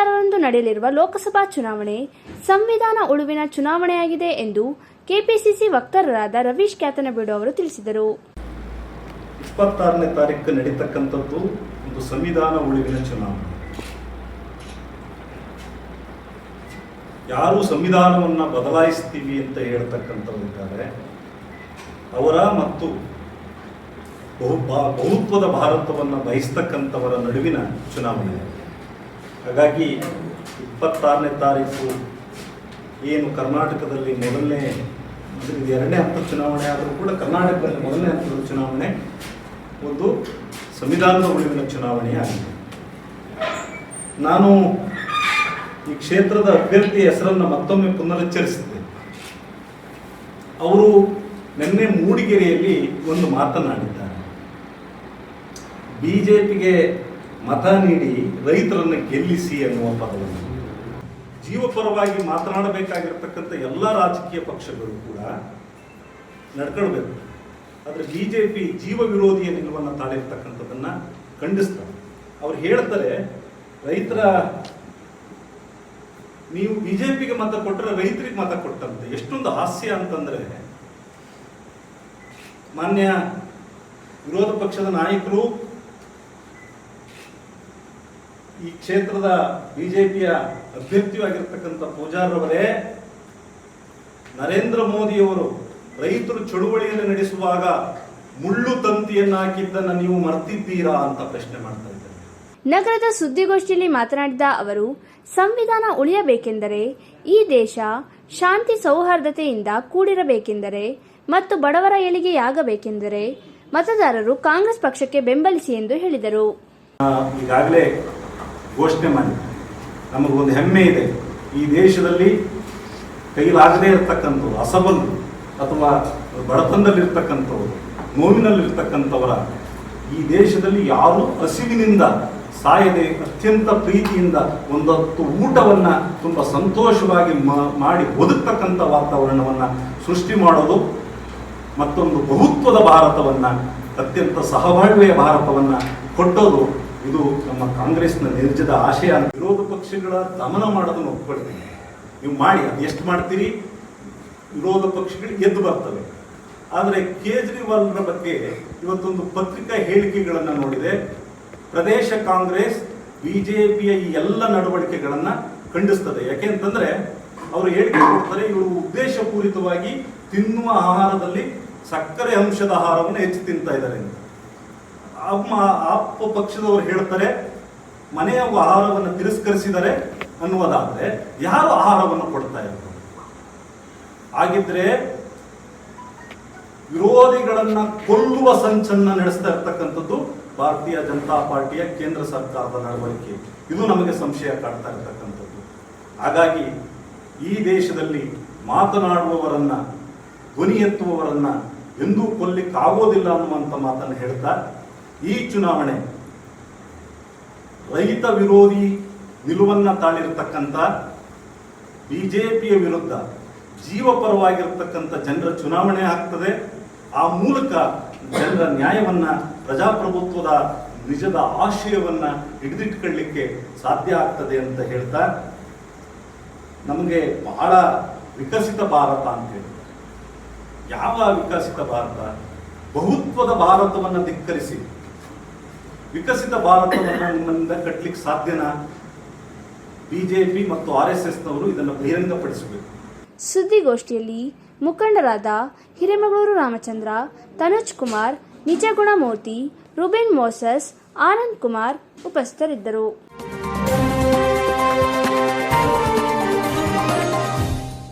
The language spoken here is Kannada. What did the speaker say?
26ರಂದು ನಡೆಯಲಿರುವ ಲೋಕಸಭಾ ಚುನಾವಣೆ ಸಂವಿಧಾನ ಉಳಿವಿನ ಚುನಾವಣೆಯಾಗಿದೆ ಎಂದು ಕೆಪಿಸಿಸಿ ವಕ್ತಾರರಾದ ರವೀಶ್ ಕ್ಯಾತನಬೇಡು ಅವರು ತಿಳಿಸಿದರು. 26ನೇ ತಾರೀಕು ನಡೀತಕ್ಕಂಥದ್ದು ಒಂದು ಸಂವಿಧಾನ ಉಳಿವಿನ ಚುನಾವಣೆ. ಯಾರು ಸಂವಿಧಾನವನ್ನು ಬದಲಾಯಿಸ್ತೀವಿ ಅಂತ ಹೇಳ್ತಕ್ಕಂಥವರಿದ್ದಾರೆ ಅವರ ಮತ್ತು ಬಹುತ್ವದ ಭಾರತವನ್ನು ಬಯಸ್ತಕ್ಕಂಥವರ ನಡುವಿನ ಚುನಾವಣೆ. ಹಾಗಾಗಿ 26ನೇ ತಾರೀಕು ಏನು ಕರ್ನಾಟಕದಲ್ಲಿ ಎರಡನೇ ಹಂತದ ಚುನಾವಣೆ ಆದರೂ ಕೂಡ ಕರ್ನಾಟಕದಲ್ಲಿ ಮೊದಲನೇ ಹಂತದ ಚುನಾವಣೆ ಒಂದು ಸಂವಿಧಾನದ ಉಳಿವಿನ ಚುನಾವಣೆಯಾಗಿದೆ. ನಾನು ಈ ಕ್ಷೇತ್ರದ ಅಭ್ಯರ್ಥಿಯ ಹೆಸರನ್ನು ಮತ್ತೊಮ್ಮೆ ಪುನರುಚ್ಚರಿಸಿದ್ದೆ. ಅವರು ನಿನ್ನೆ ಮೂಡಿಗೆರೆಯಲ್ಲಿ ಒಂದು ಮಾತನಾಡಿದ್ದಾರೆ. ಬಿಜೆಪಿಗೆ ಮತ ನೀಡಿ ರೈತರನ್ನು ಗೆಲ್ಲಿಸಿ ಅನ್ನುವ ಪದವನ್ನು ಜೀವಪರವಾಗಿ ಮಾತನಾಡಬೇಕಾಗಿರ್ತಕ್ಕಂಥ ಎಲ್ಲ ರಾಜಕೀಯ ಪಕ್ಷಗಳು ಕೂಡ ನಡ್ಕೊಳ್ಬೇಕು. ಆದರೆ ಬಿಜೆಪಿ ಜೀವ ವಿರೋಧಿಯ ನಿಲುವನ್ನು ತಾಳಿರ್ತಕ್ಕಂಥದ್ದನ್ನ ಖಂಡಿಸ್ತಾರೆ. ಅವ್ರು ಹೇಳ್ತಾರೆ, ನೀವು ಬಿಜೆಪಿಗೆ ಮತ ಕೊಟ್ಟರೆ ರೈತರಿಗೆ ಮತ ಕೊಟ್ಟಂತೆ. ಎಷ್ಟೊಂದು ಹಾಸ್ಯ ಅಂತಂದ್ರೆ, ಮಾನ್ಯ ವಿರೋಧ ಪಕ್ಷದ ನಾಯಕರು ಈ ಕ್ಷೇತ್ರದ ಬಿಜೆಪಿಯ ಅಭ್ಯರ್ಥಿಯಾಗಿರ್ತಕ್ಕಂಥ ಪೂಜಾರವರೇ, ನರೇಂದ್ರ ಮೋದಿಯವರು ರೈತರು ಚಳುವಳಿಯನ್ನು ನಡೆಸುವಾಗ ಮುಳ್ಳು ತಂತಿಯನ್ನು ಹಾಕಿದ್ದನ್ನು ನೀವು ಮರ್ತಿದ್ದೀರಾ ಅಂತ ಪ್ರಶ್ನೆ ಮಾಡ್ತಾ ಇದ್ದಾರೆ. ನಗರದ ಸುದ್ದಿಗೋಷ್ಠಿಯಲ್ಲಿ ಮಾತನಾಡಿದ ಅವರು, ಸಂವಿಧಾನ ಉಳಿಯಬೇಕೆಂದರೆ ಈ ದೇಶ ಶಾಂತಿ ಸೌಹಾರ್ದತೆಯಿಂದ ಕೂಡಿರಬೇಕೆಂದರೆ ಮತ್ತು ಬಡವರ ಏಳಿಗೆಯಾಗಬೇಕೆಂದರೆ ಮತದಾರರು ಕಾಂಗ್ರೆಸ್ ಪಕ್ಷಕ್ಕೆ ಬೆಂಬಲಿಸಿ ಎಂದು ಹೇಳಿದರು. ಈಗಾಗಲೇ ಘೋಷಣೆ ಮಾಡಿ ನಮಗೊಂದು ಹೆಮ್ಮೆ ಇದೆ. ಈ ದೇಶದಲ್ಲಿ ಕೈಲಾಗದೇ ಇರತಕ್ಕಂಥವ್ರು, ಅಸಬಲು ಅಥವಾ ಬಡತನದಲ್ಲಿರ್ತಕ್ಕಂಥವ್ರು, ನೋವಿನಲ್ಲಿರ್ತಕ್ಕಂಥವರ ಈ ದೇಶದಲ್ಲಿ ಯಾರು ಹಸಿವಿನಿಂದ ಸಾಯದೆ ಅತ್ಯಂತ ಪ್ರೀತಿಯಿಂದ ಒಂದೊತ್ತು ಊಟವನ್ನು ತುಂಬ ಸಂತೋಷವಾಗಿ ಮಾಡಿ ಬದುಕ್ತಕ್ಕಂಥ ವಾತಾವರಣವನ್ನು ಸೃಷ್ಟಿ ಮಾಡೋದು, ಮತ್ತೊಂದು ಬಹುತ್ವದ ಭಾರತವನ್ನು, ಅತ್ಯಂತ ಸಹಬಾಳ್ವೆಯ ಭಾರತವನ್ನು ಕೊಟ್ಟೋದು, ಇದು ನಮ್ಮ ಕಾಂಗ್ರೆಸ್ನ ನಿರ್ಜದ ಆಶಯ. ವಿರೋಧ ಪಕ್ಷಗಳ ದಮನ ಮಾಡೋದನ್ನು ಒಪ್ಕೊಳ್ತೀನಿ. ನೀವು ಮಾಡಿ, ಅದು ಎಷ್ಟು ಮಾಡ್ತೀರಿ, ವಿರೋಧ ಪಕ್ಷಗಳು ಎದ್ದು ಬರ್ತವೆ. ಆದರೆ ಕೇಜ್ರಿವಾಲ್ರ ಬಗ್ಗೆ ಇವತ್ತೊಂದು ಪತ್ರಿಕಾ ಹೇಳಿಕೆಗಳನ್ನು ನೋಡಿದೆ. ಪ್ರದೇಶ ಕಾಂಗ್ರೆಸ್ ಬಿಜೆಪಿಯ ಈ ಎಲ್ಲ ನಡವಳಿಕೆಗಳನ್ನು ಖಂಡಿಸ್ತದೆ. ಯಾಕೆಂತಂದ್ರೆ ಅವರು ಹೇಳಿಕೆ ಕೊಡ್ತಾರೆ, ಇವರು ಉದ್ದೇಶಪೂರಿತವಾಗಿ ತಿನ್ನುವ ಆಹಾರದಲ್ಲಿ ಸಕ್ಕರೆ ಅಂಶದ ಆಹಾರವನ್ನು ಹೆಚ್ಚು ತಿಂತಾ ಇದ್ದಾರೆ ಅಂತ. ಆಪ್ ಪಕ್ಷದವರು ಹೇಳ್ತಾರೆ, ಮನೆಯ ಆಹಾರವನ್ನು ತಿರಸ್ಕರಿಸಿದರೆ ಅನ್ನುವುದಾದ್ರೆ ಯಾರು ಆಹಾರವನ್ನು ಕೊಡ್ತಾ ಇದ್ದಾರೆ? ಹಾಗಿದ್ರೆ ವಿರೋಧಿಗಳನ್ನ ಕೊಲ್ಲುವ ಸಂಚನ್ನ ನಡೆಸ್ತಾ ಇರ್ತಕ್ಕಂಥದ್ದು ಭಾರತೀಯ ಜನತಾ ಪಾರ್ಟಿಯ ಕೇಂದ್ರ ಸರ್ಕಾರದ ನಡವಳಿಕೆ. ಇದು ನಮಗೆ ಸಂಶಯ ಕಾಡ್ತಾ ಇರ್ತಕ್ಕಂಥದ್ದು. ಹಾಗಾಗಿ ಈ ದೇಶದಲ್ಲಿ ಮಾತನಾಡುವವರನ್ನ, ಧ್ವನಿ ಎತ್ತುವವರನ್ನ ಎಂದೂ ಕೊಲ್ಲಿಕ್ಕಾಗೋದಿಲ್ಲ ಅನ್ನುವಂಥ ಮಾತನ್ನು ಹೇಳ್ತಾ, ಈ ಚುನಾವಣೆ ರೈತ ವಿರೋಧಿ ನಿಲುವನ್ನ ತಾಳಿರತಕ್ಕಂಥ ಬಿಜೆಪಿಯ ವಿರುದ್ಧ ಜೀವಪರವಾಗಿರ್ತಕ್ಕಂಥ ಜನರ ಚುನಾವಣೆ ಆಗ್ತದೆ. ಆ ಮೂಲಕ ಜನರ ನ್ಯಾಯವನ್ನ, ಪ್ರಜಾಪ್ರಭುತ್ವದ ನಿಜದ ಆಶಯವನ್ನ ಹಿಡಿದಿಟ್ಕೊಳ್ಳಿಕ್ಕೆ ಸಾಧ್ಯ ಆಗ್ತದೆ ಅಂತ ಹೇಳ್ತಾ, ನಮಗೆ ಬಹಳ ವಿಕಸಿತ ಭಾರತ ಅಂತ ಹೇಳಿ, ಯಾವ ವಿಕಸಿತ ಭಾರತ? ಬಹುತ್ವದ ಭಾರತವನ್ನು ಧಿಕ್ಕರಿಸಿ ವಿಕಸಿತ ಭಾರತವನ್ನು ನಿಮ್ಮಿಂದ ಕಟ್ಟಲಿಕ್ಕೆ ಸಾಧ್ಯನಾ? ಬಿಜೆಪಿ ಮತ್ತು RSSನವರು ಇದನ್ನು ಬಹಿರಂಗಪಡಿಸಬೇಕು. ಸುದ್ದಿಗೋಷ್ಠಿಯಲ್ಲಿ ಮುಖಂಡರಾದ ಹಿರೇಮಗಳೂರು ರಾಮಚಂದ್ರ, ತನುಜ್ ಕುಮಾರ್, ನಿಜಗುಣಮೂರ್ತಿ, ರುಬಿನ್ ಮೋಸಸ್, ಆನಂದ್ ಕುಮಾರ್ ಉಪಸ್ಥಿತರಿದ್ದರು.